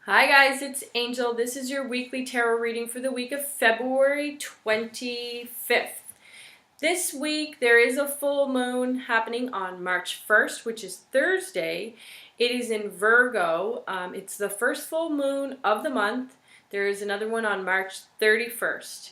Hi guys, it's Angel. This is your weekly tarot reading for the week of February 25th. This week there is a full moon happening on March 1st, which is Thursday. It is in Virgo. It's the first full moon of the month. There is another one on March 31st.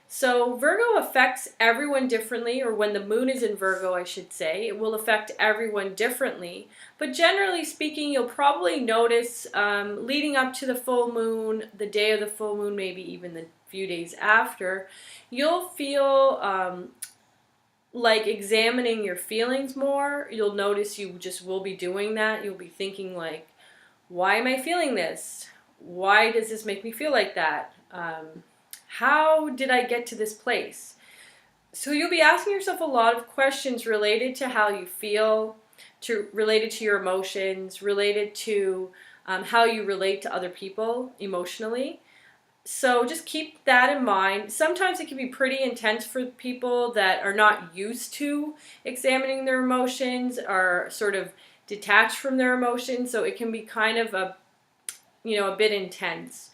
So Virgo affects everyone differently, or when the moon is in Virgo, I should say, it will affect everyone differently. But generally speaking, you'll probably notice leading up to the full moon, the day of the full moon, maybe even the few days after, you'll feel like examining your feelings more. You'll notice you just will be doing that. You'll be thinking like, why am I feeling this? Why does this make me feel like that? How did I get to this place? So you'll be asking yourself a lot of questions related to how you feel, related to your emotions, related to how you relate to other people emotionally. So just keep that in mind. Sometimes it can be pretty intense for people that are not used to examining their emotions, are sort of detached from their emotions. So it can be kind of a bit intense.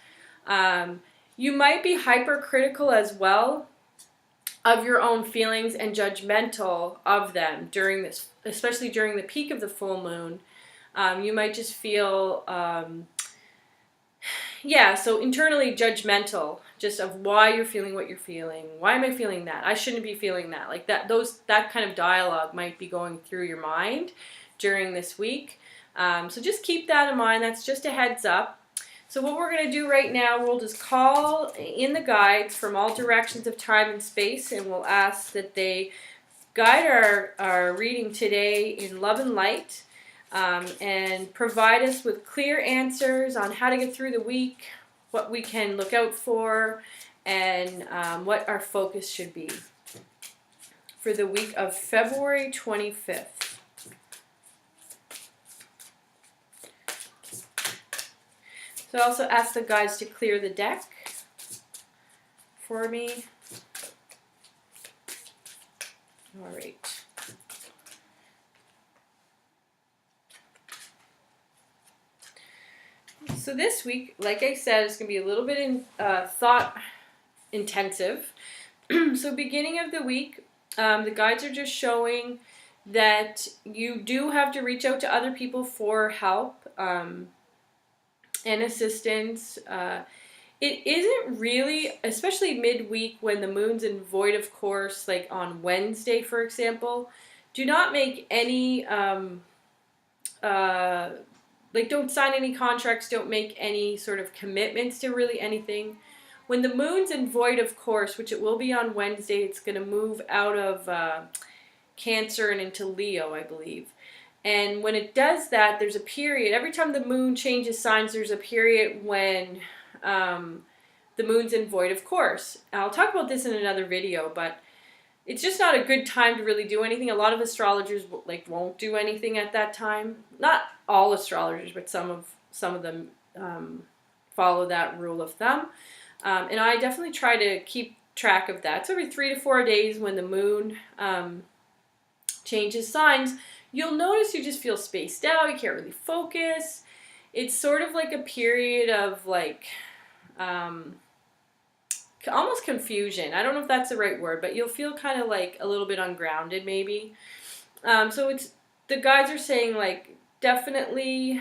You might be hypercritical as well of your own feelings and judgmental of them during this, especially during the peak of the full moon. You might just feel, so internally judgmental just of why you're feeling what you're feeling. Why am I feeling that? I shouldn't be feeling that. Like that kind of dialogue might be going through your mind during this week. So just keep that in mind. That's just a heads up. So what we're going to do right now, we'll just call in the guides from all directions of time and space, and we'll ask that they guide our reading today in love and light, and provide us with clear answers on how to get through the week, what we can look out for, and what our focus should be for the week of February 25th. So I also ask the guides to clear the deck for me. All right. So this week, like I said, it's going to be a little bit thought intensive. So beginning of the week, the guides are just showing that you do have to reach out to other people for help and assistance. It isn't really, especially midweek when the moon's in void, of course, like on Wednesday, for example, do not make any, don't sign any contracts, don't make any sort of commitments to really anything. When the moon's in void, of course, which it will be on Wednesday, it's going to move out of Cancer and into Leo, I believe. And when it does that, there's a period. Every time the moon changes signs, there's a period when the moon's in void, of course. I'll talk about this in another video, but it's just not a good time to really do anything. A lot of astrologers won't do anything at that time. Not all astrologers, but some of them follow that rule of thumb. And I definitely try to keep track of that. So every 3 to 4 days when the moon changes signs, you'll notice you just feel spaced out. You can't really focus. It's sort of like a period of almost confusion. I don't know if that's the right word, but you'll feel kind of like a little bit ungrounded maybe. So the guides are saying definitely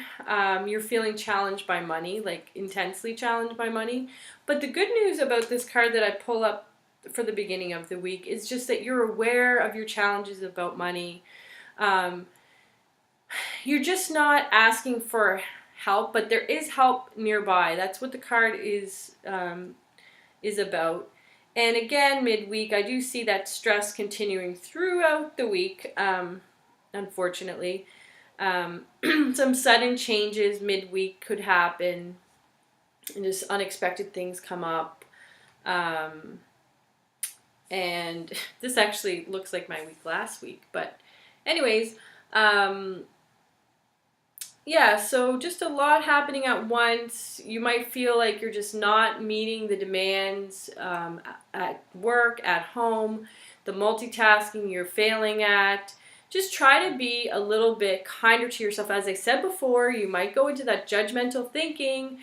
you're feeling challenged by money, intensely challenged by money. But the good news about this card that I pull up for the beginning of the week is just that you're aware of your challenges about money. You're just not asking for help, but there is help nearby. That's what the card is about. And again, midweek, I do see that stress continuing throughout the week, unfortunately. Some sudden changes midweek could happen, and just unexpected things come up. And this actually looks like my week last week, but anyways, so just a lot happening at once. You might feel like you're just not meeting the demands at work, at home, the multitasking you're failing at. Just try to be a little bit kinder to yourself. As I said before, you might go into that judgmental thinking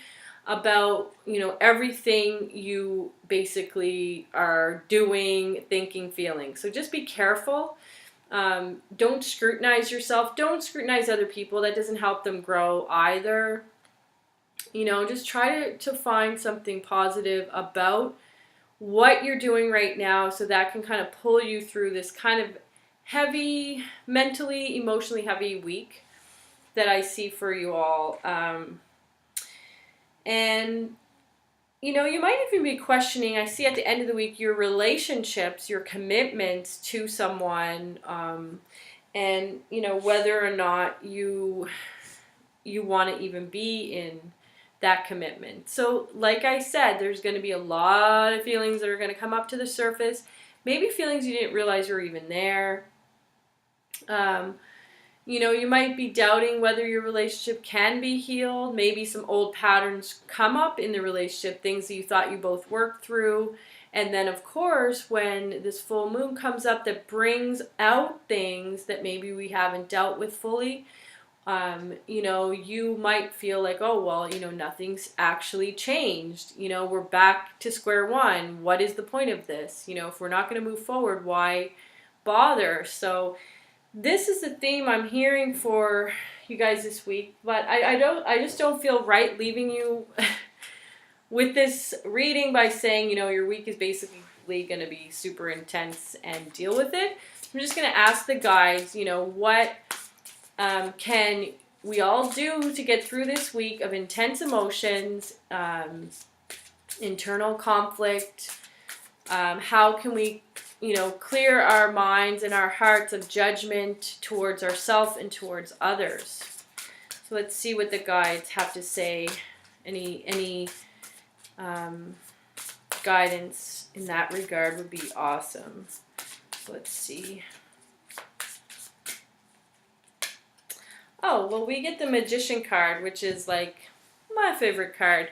about, you know, everything you basically are doing, thinking, feeling. So just be careful. Don't scrutinize yourself. Don't scrutinize other people. That doesn't help them grow either. You know, just try to find something positive about what you're doing right now, so that can kind of pull you through this kind of heavy, mentally, emotionally heavy week that I see for you all. And, you know, you might even be questioning, I see at the end of the week, your relationships, your commitments to someone, and, you know, whether or not you want to even be in that commitment. So like I said, there's going to be a lot of feelings that are going to come up to the surface. Maybe feelings you didn't realize were even there. You know, you might be doubting whether your relationship can be healed. Maybe some old patterns come up in the relationship, things that you thought you both worked through. And then, of course, when this full moon comes up that brings out things that maybe we haven't dealt with fully, you know, you might feel like, oh, well, you know, nothing's actually changed. You know, we're back to square one. What is the point of this? You know, if we're not going to move forward, why bother? So this is the theme I'm hearing for you guys this week, but I just don't feel right leaving you with this reading by saying, you know, your week is basically going to be super intense and deal with it. I'm just going to ask the guides, you know, what can we all do to get through this week of intense emotions, internal conflict? How can we, you know, clear our minds and our hearts of judgment towards ourselves and towards others? So let's see what the guides have to say. Any guidance in that regard would be awesome. So let's see. Oh, well, we get the Magician card, which is like my favorite card.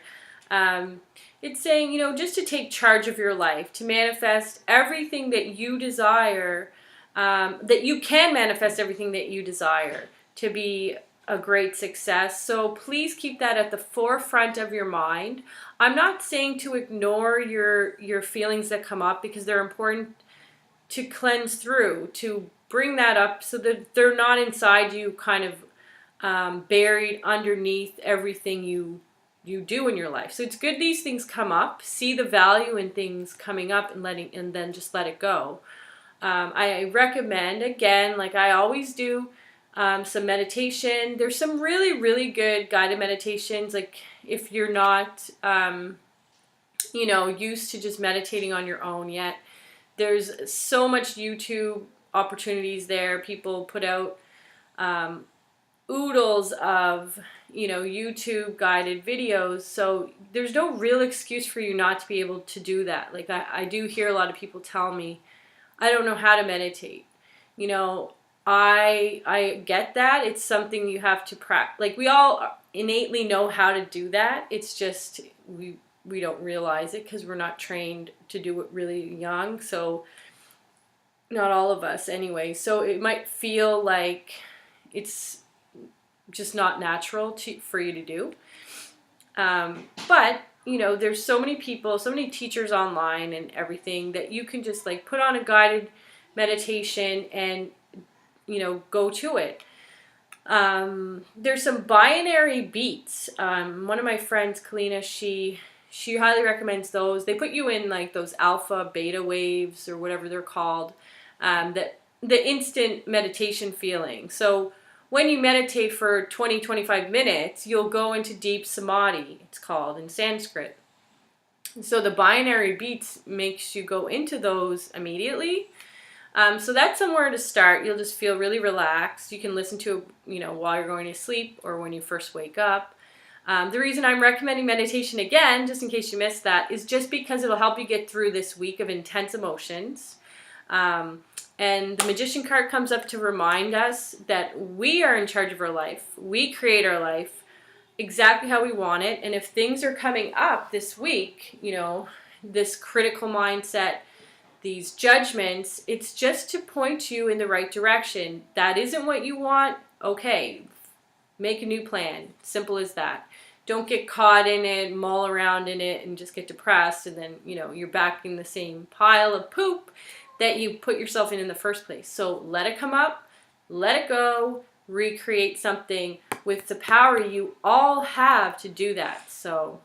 It's saying, you know, just to take charge of your life, to manifest everything that you desire, that you can manifest everything that you desire to be a great success. So please keep that at the forefront of your mind. I'm not saying to ignore your feelings that come up, because they're important to cleanse through, to bring that up so that they're not inside you, kind of buried underneath everything you do in your life. So it's good these things come up. See the value in things coming up and then just let it go. I recommend, again, like I always do, some meditation. There's some really, really good guided meditations. Like if you're not, you know, used to just meditating on your own yet, there's so much YouTube opportunities there. People put out oodles of, you know, YouTube guided videos. So there's no real excuse for you not to be able to do that. Like I do hear a lot of people tell me, I don't know how to meditate. You know, I get that. It's something you have to practice. Like we all innately know how to do that. It's just we don't realize it because we're not trained to do it really young. So not all of us anyway. So it might feel like it's just not natural for you to do. But, you know, there's so many people, so many teachers online and everything that you can just like put on a guided meditation and, you know, go to it. There's some binary beats. One of my friends, Kalina, she highly recommends those. They put you in like those alpha, beta waves or whatever they're called, that the instant meditation feeling. So when you meditate for 20-25 minutes, you'll go into deep samadhi, it's called in Sanskrit. So the binary beats makes you go into those immediately. So that's somewhere to start. You'll just feel really relaxed. You can listen to it, you know, while you're going to sleep or when you first wake up. The reason I'm recommending meditation again, just in case you missed that, is just because it'll help you get through this week of intense emotions. And the Magician card comes up to remind us that we are in charge of our life. We create our life exactly how we want it. And if things are coming up this week, you know, this critical mindset, these judgments, it's just to point you in the right direction. That isn't what you want. Okay, make a new plan. Simple as that. don't get caught in it, mull around in it, and just get depressed, and then, you know, you're back in the same pile of poop that you put yourself in the first place. So let it come up, let it go, recreate something with the power you all have to do that. So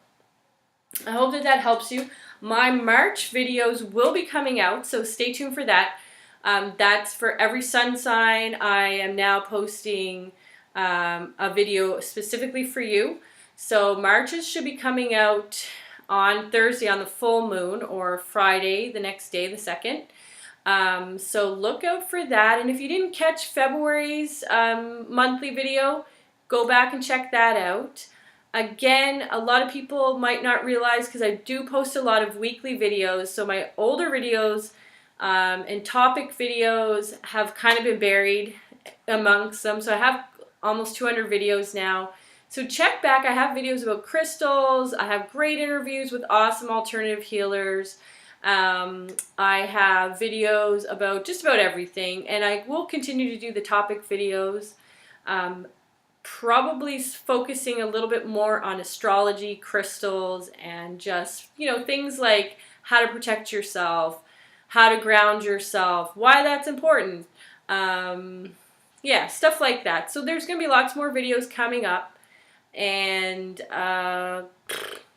I hope that that helps you. My March videos will be coming out, so stay tuned for that. That's for every sun sign. I am now posting a video specifically for you. So March's should be coming out on Thursday on the full moon, or Friday the next day, the 2nd. So look out for that. And if you didn't catch February's monthly video, go back and check that out. Again, a lot of people might not realize, because I do post a lot of weekly videos, so my older videos and topic videos have kind of been buried amongst them. So I have almost 200 videos now. So check back. I have videos about crystals. I have great interviews with awesome alternative healers. I have videos about just about everything, and I will continue to do the topic videos. Probably focusing a little bit more on astrology, crystals, and just, you know, things like how to protect yourself, how to ground yourself, why that's important. Yeah, stuff like that. So there's going to be lots more videos coming up, and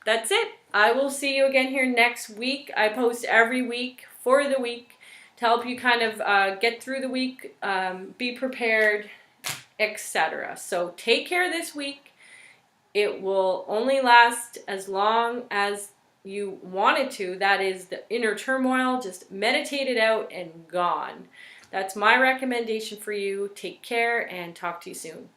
that's it. I will see you again here next week. I post every week for the week to help you kind of get through the week, be prepared, etc. So take care this week. It will only last as long as you want it to. That is the inner turmoil. Just meditate it out and gone. That's my recommendation for you. Take care and talk to you soon.